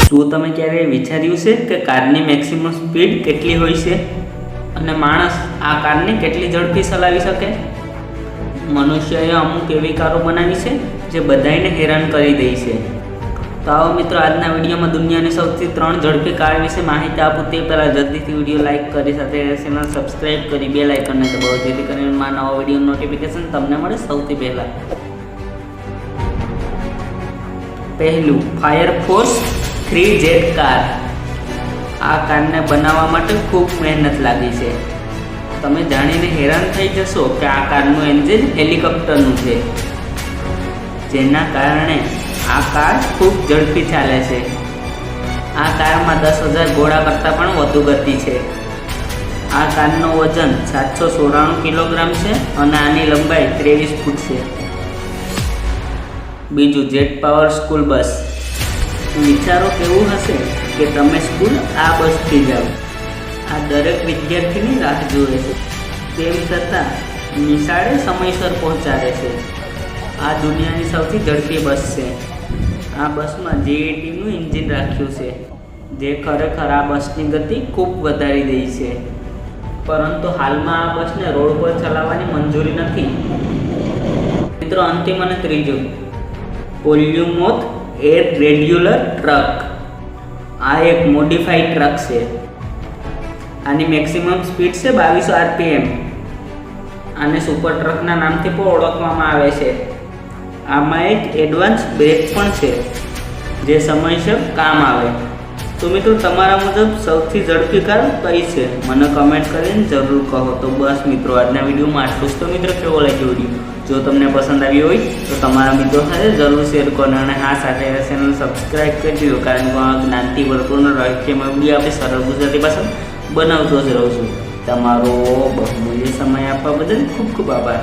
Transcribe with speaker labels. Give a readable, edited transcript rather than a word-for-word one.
Speaker 1: શું તમે ક્યારેય વિચાર્યું છે કે કારની મેક્સિમમ સ્પીડ કેટલી હોય છે અને માણસ આ કારને કેટલી ઝડપી ચલાવી શકે? મનુષ્યએ અમુક એવી કારો બનાવી છે જે બધાને હેરાન કરી દે છે. તો આવો મિત્રો, આજના વિડીયોમાં દુનિયાની સૌથી 3 ઝડપી કાર વિશે માહિતી આપું તે પહેલાં જલ્દીથી વિડીયો લાઇક કરી સાથે ચેનલ સબસ્ક્રાઈબ કરી બેલ આઇકનને દબાવો જેથી કરીને મારા નવા વિડીયો નોટિફિકેશન તમને મળે સૌથી પહેલાં. પહેલું, ફાયર ફોર્સ 3 જેટ કાર. આ કારને બનાવવા માટે ખૂબ મહેનત લાગી છે. તમે જાણીને હેરાન થઈ જશો કે આ કારનું એન્જિન હેલિકોપ્ટરનું છે, જેના કારણે આ કાર ખૂબ ઝડપી ચાલે છે. આ કારમાં 10,000 ઘોડા કરતાં પણ વધુ ગતિ છે. આ કારનું વજન 794 કિલોગ્રામ છે અને આની લંબાઈ 23 ફૂટ છે. બીજું, જેટ પાવર સ્કૂલ બસ. વિચારો કેવું હશે કે તમે સ્કૂલ આ બસથી જાઓ. આ દરેક વિદ્યાર્થીની રાહ જુએ છે, તેમ છતાં નિશાળે સમયસર પહોંચાડે છે. આ દુનિયાની સૌથી ઝડપી બસ છે. આ બસમાં જેટનું એન્જિન રાખ્યું છે, જે ખરેખર આ બસની ગતિ ખૂબ વધારી દે છે. પરંતુ હાલમાં આ બસને રોડ પર ચલાવવાની મંજૂરી નથી. મિત્રો, અંતિમ અને ત્રીજું, પોલ્યુમોથ એર રેગ્યુલર ટ્રક. આ એક મોડિફાઈડ ટ્રક છે. આની મેક્સિમમ સ્પીડ છે 2200 RPM. આને સુપર ટ્રકના નામથી પણ ઓળખવામાં આવે છે. આમાં એક એડવાન્સ બ્રેક પણ છે, જે સમયસર કામ આવે. તો મિત્રો, તમારા મુજબ સૌથી ઝડપી કાર કઈ છે? મને કમેન્ટ કરીને જરૂર કહો. તો બસ મિત્રો, આજના વિડીયોમાં આટલું જ. તો મિત્રો, કેવો લાગ્યો વિડીયો? જો તમને પસંદ આવી હોય તો તમારા મિત્રો સાથે જરૂર શેર કરો અને હા, સાથે ચેનલ સબસ્ક્રાઈબ કરી દીધો, કારણ કે જ્ઞાનથી ભરપૂર રહસ્યમય વિડીયો આપણે સરળ ગુજરાતી ભાષા બનાવતો જ રહું છું. તમારો બહુમૂલ્ય સમય આપવા બદલ ખૂબ ખૂબ આભાર.